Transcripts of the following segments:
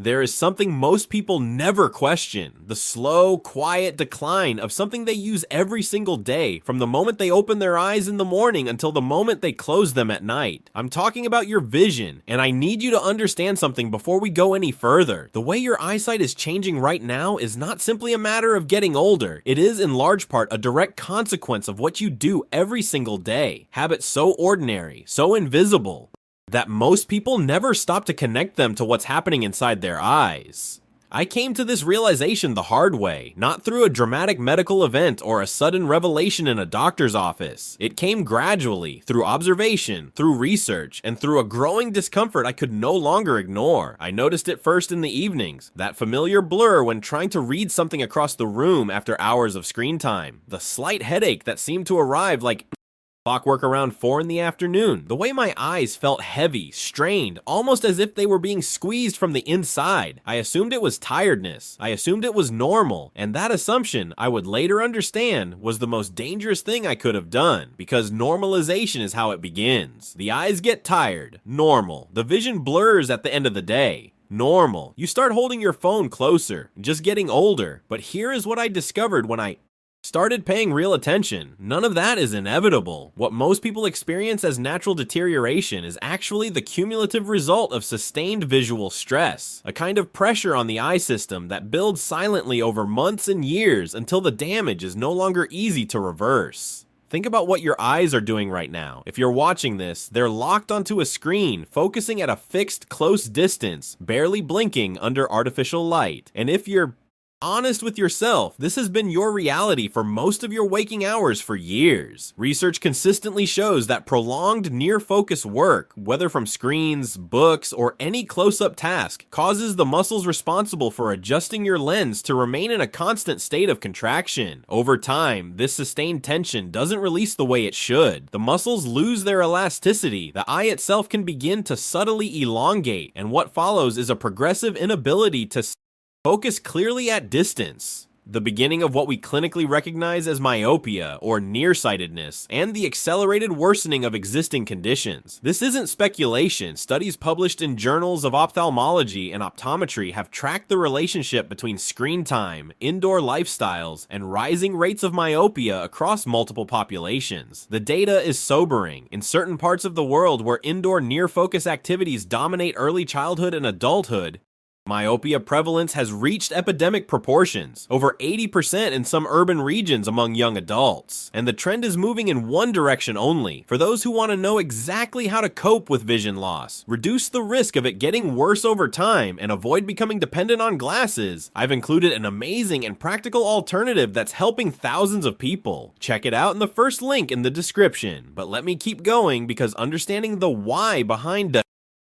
there is something most people never question: the slow, quiet decline of something they use every single day, from the moment they open their eyes in the morning until the moment they close them at night. I'm talking about your vision, and I need you to understand something before we go any further. The way your eyesight is changing right now is not simply a matter of getting older. It is in large part a direct consequence of what you do every single day. Habits so ordinary, so invisible, that most people never stop to connect them to what's happening inside their eyes. I came to this realization the hard way, not through a dramatic medical event or a sudden revelation in a doctor's office. It came gradually, through observation, through research, and through a growing discomfort I could no longer ignore. I noticed it first in the evenings, that familiar blur when trying to read something across the room after hours of screen time, the slight headache that seemed to arrive like clockwork around 4 in the afternoon, the way my eyes felt heavy, strained, almost as if they were being squeezed from the inside. I assumed it was tiredness. I assumed it was normal, and that assumption, I would later understand, was the most dangerous thing I could have done, because normalization is how it begins. The eyes get tired. Normal. The vision blurs at the end of the day. Normal. You start holding your phone closer, just getting older. But here is what I discovered when I started paying real attention. None of that is inevitable. What most people experience as natural deterioration is actually the cumulative result of sustained visual stress, a kind of pressure on the eye system that builds silently over months and years until the damage is no longer easy to reverse. Think about what your eyes are doing right now. If you're watching this, they're locked onto a screen, focusing at a fixed, close distance, barely blinking under artificial light. And if you're honest with yourself, this has been your reality for most of your waking hours for years. Research consistently shows that prolonged near-focus work, whether from screens, books, or any close-up task, causes the muscles responsible for adjusting your lens to remain in a constant state of contraction. Over time, this sustained tension doesn't release the way it should. The muscles lose their elasticity, the eye itself can begin to subtly elongate, and what follows is a progressive inability to focus clearly at distance. The beginning of what we clinically recognize as myopia, or nearsightedness, and the accelerated worsening of existing conditions. This isn't speculation. Studies published in journals of ophthalmology and optometry have tracked the relationship between screen time, indoor lifestyles, and rising rates of myopia across multiple populations. The data is sobering. In certain parts of the world where indoor near-focus activities dominate early childhood and adulthood, myopia prevalence has reached epidemic proportions, over 80% in some urban regions among young adults. And the trend is moving in one direction only. For those who want to know exactly how to cope with vision loss, reduce the risk of it getting worse over time, and avoid becoming dependent on glasses, I've included an amazing and practical alternative that's helping thousands of people. Check it out in the first link in the description. But let me keep going, because understanding the why behind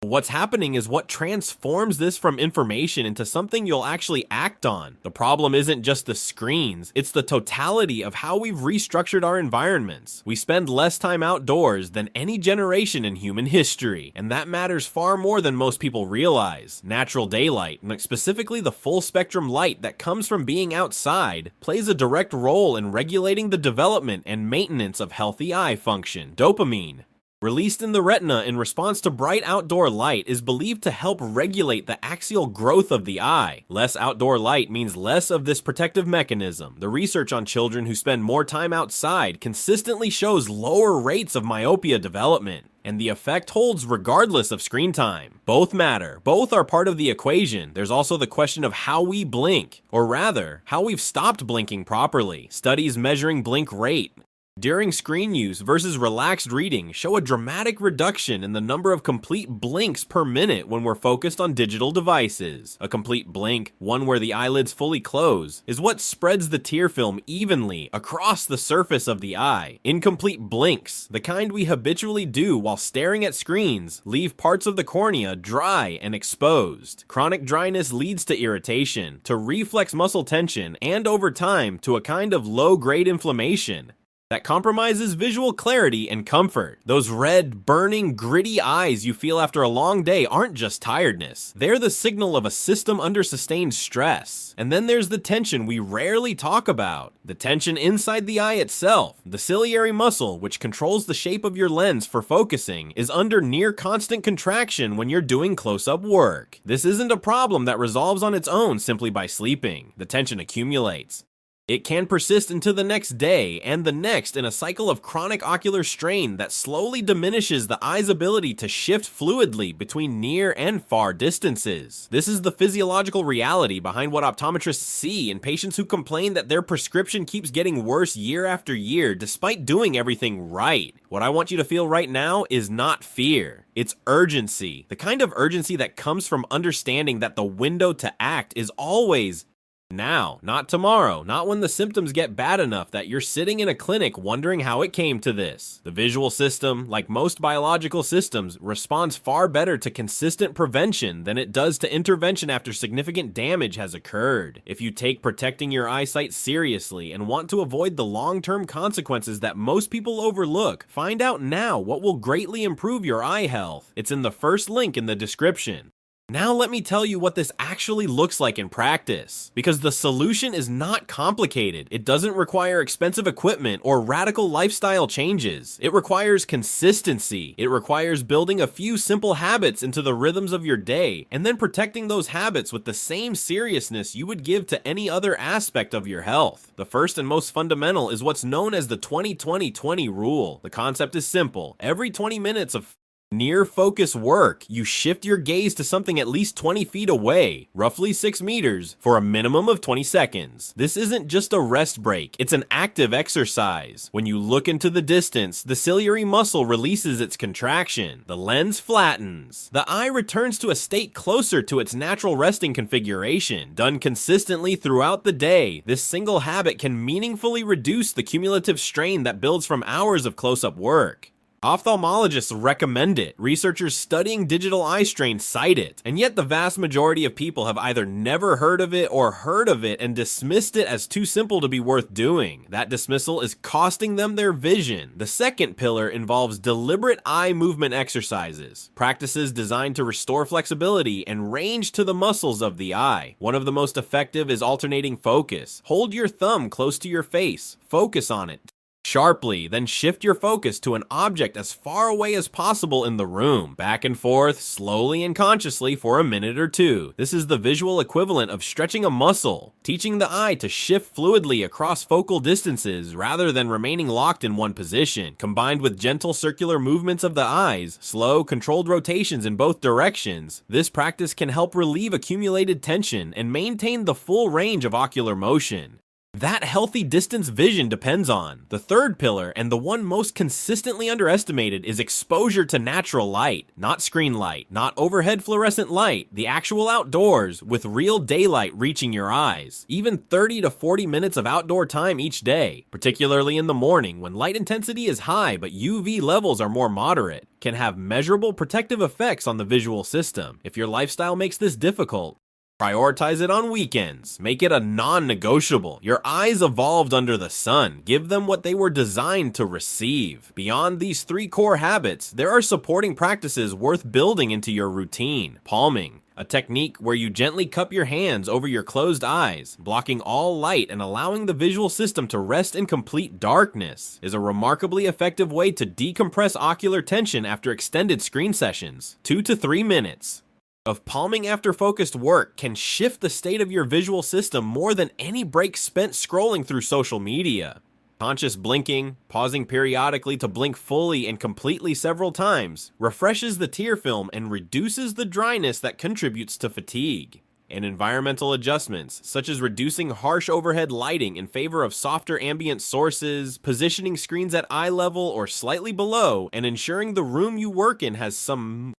what's happening is what transforms this from information into something you'll actually act on. The problem isn't just the screens, it's the totality of how we've restructured our environments. We spend less time outdoors than any generation in human history, and that matters far more than most people realize. Natural daylight, specifically the full spectrum light that comes from being outside, plays a direct role in regulating the development and maintenance of healthy eye function. Dopamine, released in the retina in response to bright outdoor light, is believed to help regulate the axial growth of the eye. Less outdoor light means less of this protective mechanism. The research on children who spend more time outside consistently shows lower rates of myopia development, and the effect holds regardless of screen time. Both matter. Both are part of the equation. There's also the question of how we blink, or rather, how we've stopped blinking properly. Studies measuring blink rate during screen use versus relaxed reading show a dramatic reduction in the number of complete blinks per minute when we're focused on digital devices. A complete blink, one where the eyelids fully close, is what spreads the tear film evenly across the surface of the eye. Incomplete blinks, the kind we habitually do while staring at screens, leave parts of the cornea dry and exposed. Chronic dryness leads to irritation, to reflex muscle tension, and over time to a kind of low-grade inflammation. that compromises visual clarity and comfort. Those red, burning, gritty eyes you feel after a long day aren't just tiredness. They're the signal of a system under sustained stress. And then there's the tension we rarely talk about. The tension inside the eye itself. The ciliary muscle, which controls the shape of your lens for focusing, is under near constant contraction when you're doing close-up work. This isn't a problem that resolves on its own simply by sleeping. The tension accumulates. It can persist into the next day and the next in a cycle of chronic ocular strain that slowly diminishes the eye's ability to shift fluidly between near and far distances. This is the physiological reality behind what optometrists see in patients who complain that their prescription keeps getting worse year after year despite doing everything right. What I want you to feel right now is not fear. It's urgency. The kind of urgency that comes from understanding that the window to act is always now, not tomorrow, not when the symptoms get bad enough that you're sitting in a clinic wondering how it came to this. The visual system, like most biological systems, responds far better to consistent prevention than it does to intervention after significant damage has occurred. If you take protecting your eyesight seriously and want to avoid the long-term consequences that most people overlook, find out now what will greatly improve your eye health. It's in the first link in the description. Now let me tell you what this actually looks like in practice, because the solution is not complicated. It doesn't require expensive equipment or radical lifestyle changes. It requires consistency. It requires building a few simple habits into the rhythms of your day, and then protecting those habits with the same seriousness you would give to any other aspect of your health. The first and most fundamental is what's known as the 20-20-20 rule. The concept is simple. Every 20 minutes of near focus work, you shift your gaze to something at least 20 feet away, roughly 6 meters, for a minimum of 20 seconds. This isn't just a rest break, it's an active exercise. When you look into the distance, the ciliary muscle releases its contraction, the lens flattens, the eye returns to a state closer to its natural resting configuration. Done consistently throughout the day, this single habit can meaningfully reduce the cumulative strain that builds from hours of close-up work. Ophthalmologists recommend it, researchers studying digital eye strain cite it, and yet the vast majority of people have either never heard of it or heard of it and dismissed it as too simple to be worth doing. That dismissal is costing them their vision. The second pillar involves deliberate eye movement exercises, practices designed to restore flexibility and range to the muscles of the eye. One of the most effective is alternating focus. Hold your thumb close to your face, focus on it sharply, then shift your focus to an object as far away as possible in the room, back and forth, slowly and consciously for a minute or two. This is the visual equivalent of stretching a muscle, teaching the eye to shift fluidly across focal distances rather than remaining locked in one position. Combined with gentle circular movements of the eyes, slow, controlled rotations in both directions, this practice can help relieve accumulated tension and maintain the full range of ocular motion that healthy distance vision depends on. The third pillar, and the one most consistently underestimated, is exposure to natural light. Not screen light, not overhead fluorescent light, the actual outdoors, with real daylight reaching your eyes. Even 30 to 40 minutes of outdoor time each day, particularly in the morning when light intensity is high but UV levels are more moderate, can have measurable protective effects on the visual system. If your lifestyle makes this difficult, prioritize it on weekends. Make it a non-negotiable. Your eyes evolved under the sun. Give them what they were designed to receive. Beyond these 3 core habits, there are supporting practices worth building into your routine. Palming, a technique where you gently cup your hands over your closed eyes, blocking all light and allowing the visual system to rest in complete darkness, is a remarkably effective way to decompress ocular tension after extended screen sessions. 2 to 3 minutes of palming after focused work can shift the state of your visual system more than any break spent scrolling through social media. Conscious blinking, pausing periodically to blink fully and completely several times, refreshes the tear film and reduces the dryness that contributes to fatigue. And environmental adjustments, such as reducing harsh overhead lighting in favor of softer ambient sources, positioning screens at eye level or slightly below, and ensuring the room you work in has some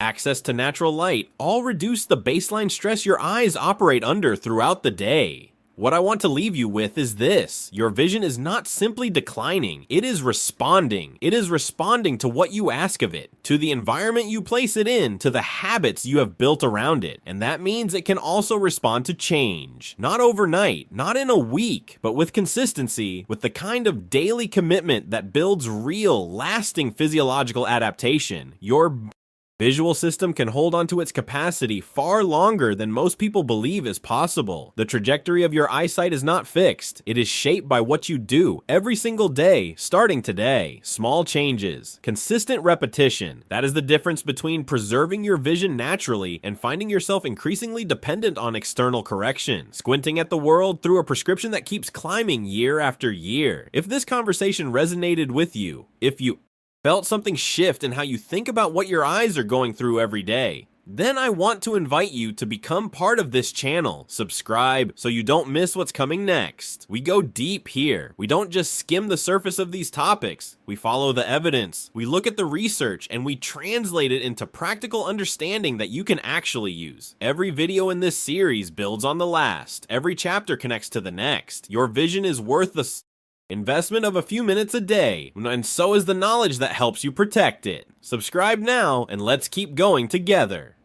access to natural light, all reduce the baseline stress your eyes operate under throughout the day. What I want to leave you with is this: your vision is not simply declining, it is responding. It is responding to what you ask of it, to the environment you place it in, to the habits you have built around it. And that means it can also respond to change. Not overnight, not in a week, but with consistency, with the kind of daily commitment that builds real, lasting physiological adaptation. Your visual system can hold onto its capacity far longer than most people believe is possible. The trajectory of your eyesight is not fixed. It is shaped by what you do every single day, starting today. Small changes, consistent repetition. That is the difference between preserving your vision naturally and finding yourself increasingly dependent on external correction, squinting at the world through a prescription that keeps climbing year after year. If this conversation resonated with you, if you felt something shift in how you think about what your eyes are going through every day, then I want to invite you to become part of this channel. Subscribe so you don't miss what's coming next. We go deep here. We don't just skim the surface of these topics. We follow the evidence. We look at the research and we translate it into practical understanding that you can actually use. Every video in this series builds on the last. Every chapter connects to the next. Your vision is worth the investment of a few minutes a day, and so is the knowledge that helps you protect it. Subscribe now, and let's keep going together.